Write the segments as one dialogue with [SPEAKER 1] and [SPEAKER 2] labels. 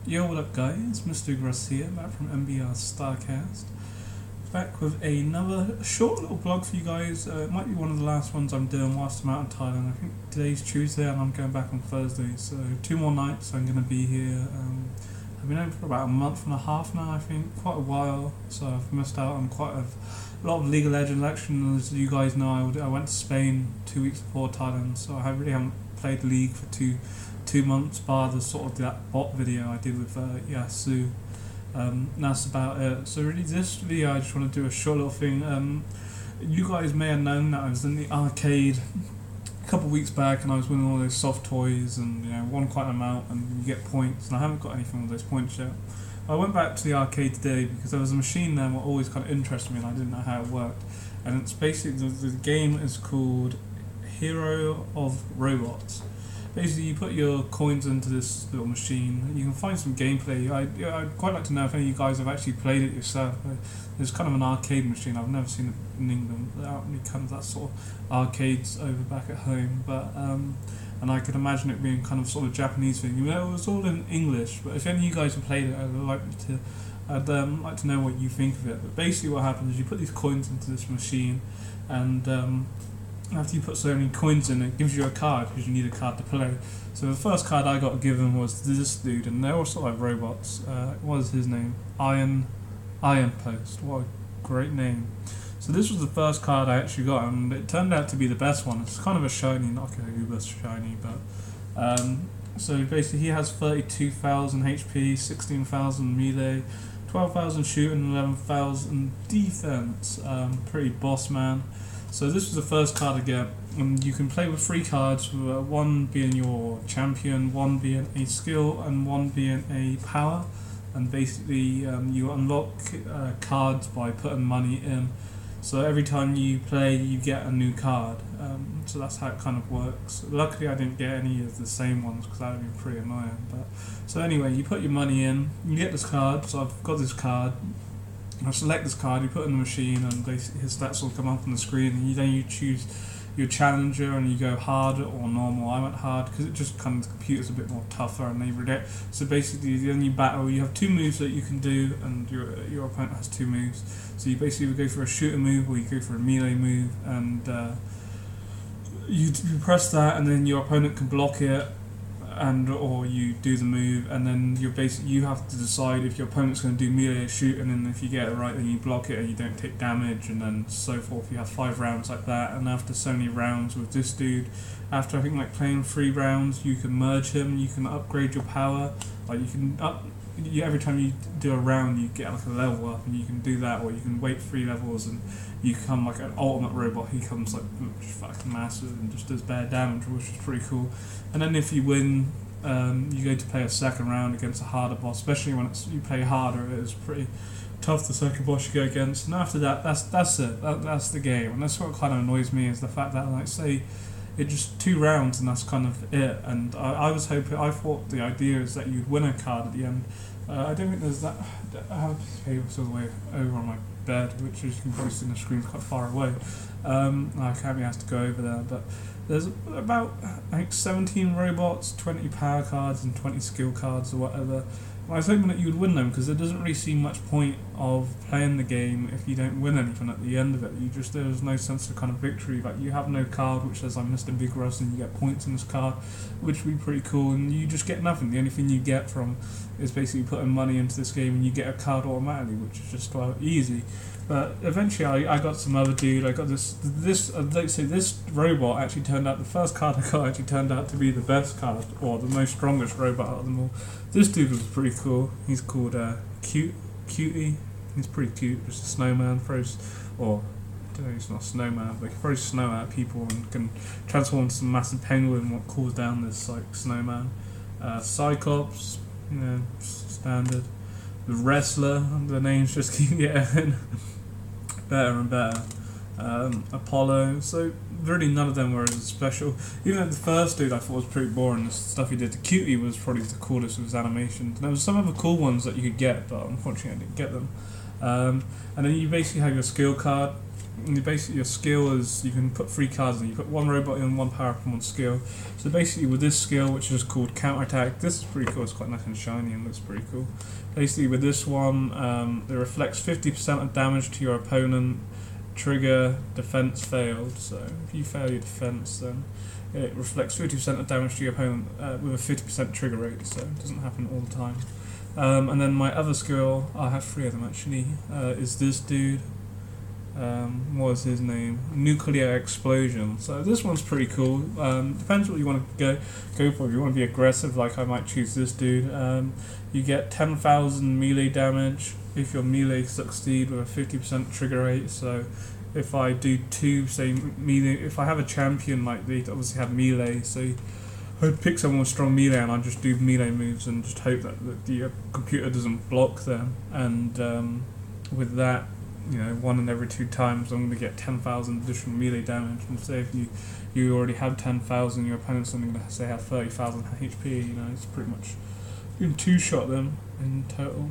[SPEAKER 1] Yo, what up guys, Mr. Garcia back from MBR Starcast, back with another short little blog for you guys. It might be one of the last ones I'm doing whilst I'm out in Thailand. I think today's Tuesday and I'm going back on Thursday, so 2 more nights I'm going to be here. I've been home for about a month and a half now, I think, quite a while, so I've missed out on quite a lot of League of Legends action. As you guys know, I went to Spain 2 weeks before Thailand, so I really haven't played League for two months, bar the sort of that bot video I did with Yasu. That's about it. So really this video I just want to do a short little thing. You guys may have known that I was in the arcade a couple of weeks back and I was winning all those soft toys and won quite an amount and you get points, and I haven't got anything with those points yet. I went back to the arcade today because there was a machine there that always kind of interested me and I didn't know how it worked, and it's basically the game is called Hero of Robots. Basically, you put your coins into this little machine. You can find some gameplay. I'd quite like to know if any of you guys have actually played it yourself. There's kind of an arcade machine. I've never seen it in England. There aren't any kind of that sort of arcades over back at home. But and I could imagine it being kind of sort of Japanese thing. It was all in English. But if any of you guys have played it, I'd like to know what you think of it. But basically, what happens is you put these coins into this machine, and after you put so many coins in, it gives you a card because you need a card to play. So the first card I got given was this dude, and they're all sort of like robots. What is his name? Iron Post. What a great name. So this was the first card I actually got, and it turned out to be the best one. It's kind of a shiny, not a uber shiny, but so basically he has 32,000 HP, 16,000 melee, 12,000 shooting, 11,000 defense. Pretty boss man. So this was the first card I get, and you can play with 3 cards, one being your champion, one being a skill, and one being a power. And basically you unlock cards by putting money in. So every time you play you get a new card. So that's how it kind of works. Luckily I didn't get any of the same ones because that would be pretty annoying. But so anyway, you put your money in, you get this card. So I've got this card. I select this card, you put it in the machine, and basically his stats will come up on the screen, and then you choose your challenger and you go hard or normal. I went hard because it just kind of the computer's a bit more tougher and they read it. So basically then you battle, you have 2 moves that you can do, and your opponent has 2 moves. So you basically go for a shooter move or you go for a melee move, and you press that and then your opponent can block it, and or you do the move, and then you have to decide if your opponent's going to do melee or shoot, and then if you get it right then you block it and you don't take damage, and then so forth. You have 5 rounds like that, and after so many rounds with this dude, after I think like playing 3 rounds, you can merge him, you can upgrade your power, like you can every time you do a round you get like a level up, and you can do that, or you can wait 3 levels and you become like an ultimate robot. He comes like fucking massive and just does bad damage, which is pretty cool. And then if you win, you go to play a second round against a harder boss, especially when you play harder. It is pretty tough, the second boss you go against, and after that that's it, that's the game. And that's what kind of annoys me, is the fact that, like, say it just 2 rounds and that's kind of it. And I thought the idea is that you'd win a card at the end. I don't think there's that. I have a piece of paper all the way over on my bed, which as you can probably see on the screen is quite far away. I can't be asked to go over there, but there's about, I think, 17 robots, 20 power cards and 20 skill cards or whatever. I was hoping that you would win them, because there doesn't really seem much point of playing the game if you don't win anything at the end of it. There's no sense of kind of victory. Like, you have no card which says I'm Mr. Big Russ and you get points in this card, which would be pretty cool, and you just get nothing. The only thing you get from is basically putting money into this game and you get a card automatically, which is just easy. But eventually I got some other dude. I got this robot actually turned out, the first card I got actually turned out to be the best card, or the most strongest robot out of them all. This dude was pretty cool. He's called Cutie. He's pretty cute, just a snowman, or I don't know, he's not a snowman, but he throws snow at people and can transform into some massive penguin what cools down this like snowman. Cyclops, standard. The wrestler, the names just keep getting better and better. Apollo, so really none of them were as special. Even the first dude I thought was pretty boring. The stuff he did to Cutie was probably the coolest with his animations. And there was some other cool ones that you could get, but unfortunately I didn't get them. And then you basically have your skill card. And your skill is, you can put 3 cards in. You put 1 robot in, 1 power up, and 1 skill. So basically with this skill, which is called counterattack, this is pretty cool. It's quite nice and shiny and looks pretty cool. Basically with this one, it reflects 50% of damage to your opponent. Trigger defense failed. So if you fail your defense, then it reflects 50% of damage to your opponent with a 50% trigger rate. So it doesn't happen all the time. And then my other skill, I have 3 of them actually, is this dude. What was his name? Nuclear explosion. So this one's pretty cool. Depends what you want to go for. If you want to be aggressive, like I might choose this dude. You get 10,000 melee damage if your melee succeed with a 50% trigger rate. So if I do 2, say melee, if I have a champion, like they obviously have melee, so I'd pick someone with strong melee and I'd just do melee moves and just hope that the computer doesn't block them. And with that, 1 in every 2 times, I'm going to get 10,000 additional melee damage. And say if you already have 10,000, your opponent's only going to say have 30,000 HP. It's pretty much you can 2-shot them in total.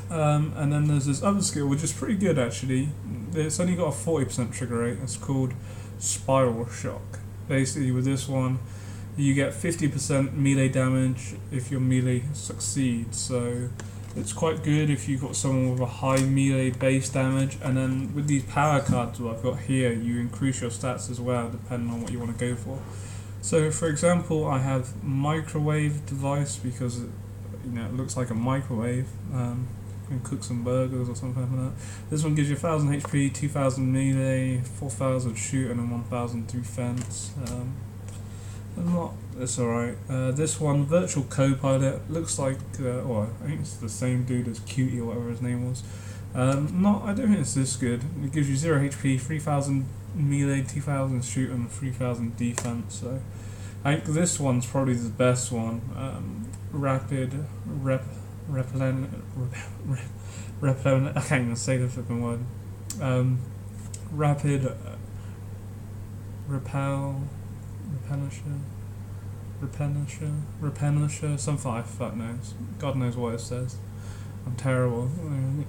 [SPEAKER 1] And then there's this other skill which is pretty good actually. It's only got a 40% trigger rate. It's called Spiral Shock. Basically with this one, you get 50% melee damage if your melee succeeds. So it's quite good if you've got someone with a high melee base damage, and then with these power cards that I've got here, you increase your stats as well depending on what you want to go for. So for example, I have microwave device because it looks like a microwave. Can cook some burgers or something like that. This one gives you 1,000 HP, 2,000 melee, 4,000 shoot, and then 1,000 defense. It's alright. This one, Virtual Co-Pilot, looks like, I think it's the same dude as Cutie or whatever his name was. I don't think it's this good. It gives you 0 HP, 3,000 melee, 2,000 shoot, and 3,000 defense. So I think this one's probably the best one. Rapid repellent. I can't even say the flipping word. Rapid Repenisher, something I fuck knows. God knows what it says. I'm terrible.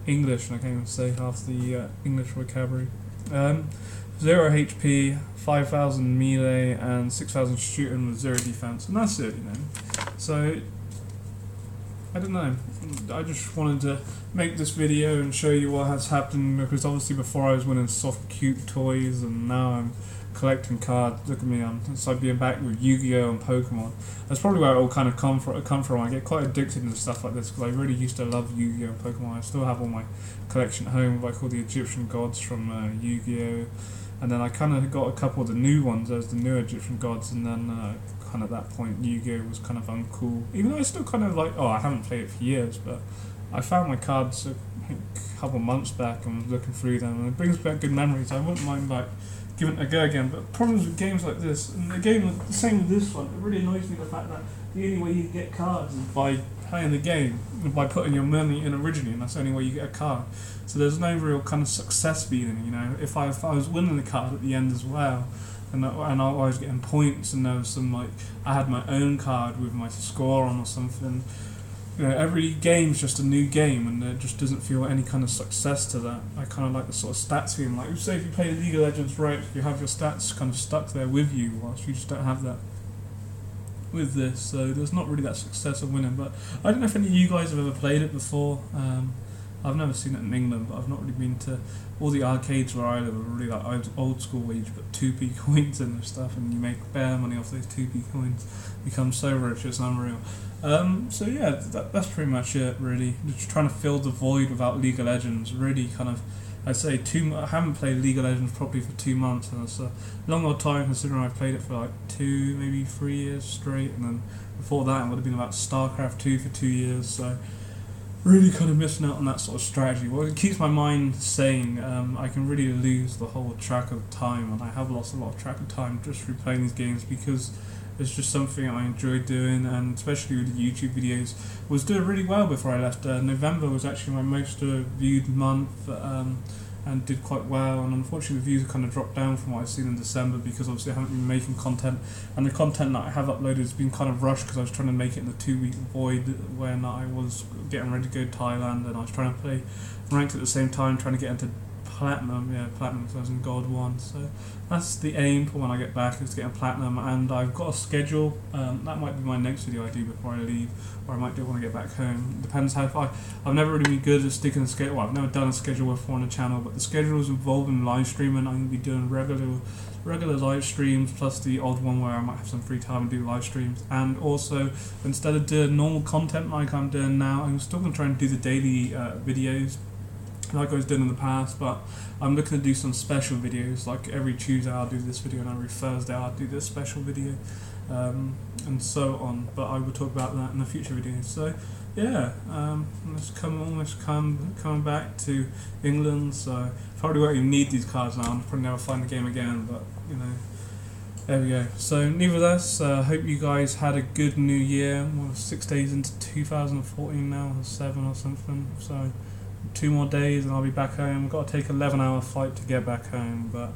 [SPEAKER 1] English, and I can't even say half the English vocabulary. 0 HP, 5,000 melee, and 6,000 shooting with 0 defense, and that's it, So I don't know. I just wanted to make this video and show you what has happened, because obviously before I was winning soft, cute toys, and now I'm collecting cards. Look at me, it's like being back with Yu-Gi-Oh! And Pokemon. That's probably where it all kind of come from. I get quite addicted to stuff like this because I really used to love Yu-Gi-Oh! And Pokemon. I still have all my collection at home, like all the Egyptian gods from Yu-Gi-Oh! And then I kind of got a couple of the new ones. There's the new Egyptian gods, and then kind of at that point Yu-Gi-Oh! Was kind of uncool. Even though I still kind of like, I haven't played it for years, but I found my cards a couple months back and was looking through them, and it brings back good memories. I wouldn't mind like giving it a go again, but problems with games like this, and the game, the same with this one, it really annoys me the fact that the only way you get cards is by playing the game, by putting your money in originally, and that's the only way you get a card. So there's no real kind of success feeling, if I was winning the card at the end as well, and I was getting points, and there was some I had my own card with my score on or something. Every game's just a new game, and there just doesn't feel any kind of success to that. I kind of like the sort of stats feeling. Like, say if you play League of Legends right, you have your stats kind of stuck there with you, whilst you just don't have that with this. So there's not really that success of winning. But I don't know if any of you guys have ever played it before. I've never seen it in England, but I've not really been to all the arcades where I live. Are really like old school, where you put 2p coins in and stuff, and you make bare money off those 2p coins. Become so rich, it's unreal. So yeah, that's pretty much it really. Just trying to fill the void without League of Legends. Really kind of, I'd say I haven't played League of Legends probably for 2 months, and it's a long old time considering I've played it for like 2, maybe 3 years straight, and then before that it would have been about StarCraft 2 for 2 years, so really kind of missing out on that sort of strategy. Well, it keeps my mind sane. I can really lose the whole track of time, and I have lost a lot of track of time just through playing these games, because it's just something I enjoy doing, and especially with the YouTube videos, was doing really well before I left. November was actually my most viewed month, and did quite well, and unfortunately the views have kind of dropped down from what I've seen in December because obviously I haven't been making content, and the content that I have uploaded has been kind of rushed because I was trying to make it in the 2-week void when I was getting ready to go to Thailand, and I was trying to play ranked at the same time, trying to get into platinum, platinum, because I was in gold 1, so that's the aim for when I get back, is to get in platinum, and I've got a schedule. That might be my next video I do before I leave, or I might do it when I get back home. It depends how far. I've never really been good at sticking a schedule. Well, I've never done a schedule before on the channel, but the schedule is involved in live streaming. I'm going to be doing regular live streams, plus the odd one where I might have some free time and do live streams. And also, instead of doing normal content like I'm doing now, I'm still going to try and do the daily videos like I was doing in the past, but I'm looking to do some special videos. Like every Tuesday I'll do this video, and every Thursday I'll do this special video, and so on. But I will talk about that in a future video. So yeah, coming back to England. So probably won't even need these cards now. I'll probably never find the game again. But you know, there we go. So nevertheless, hope you guys had a good New Year. Well, 6 days into 2014 now, or 7 or something. So 2 more days and I'll be back home. I've got to take an 11-hour flight to get back home, but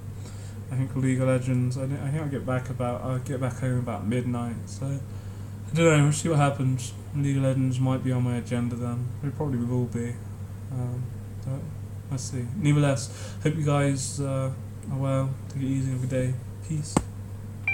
[SPEAKER 1] I think League of Legends, I think I'll get back home about midnight, so I don't know, we'll see what happens. League of Legends might be on my agenda then. It probably will be. But let's see. Nevertheless, hope you guys are well. Take it easy, have a good day. Peace.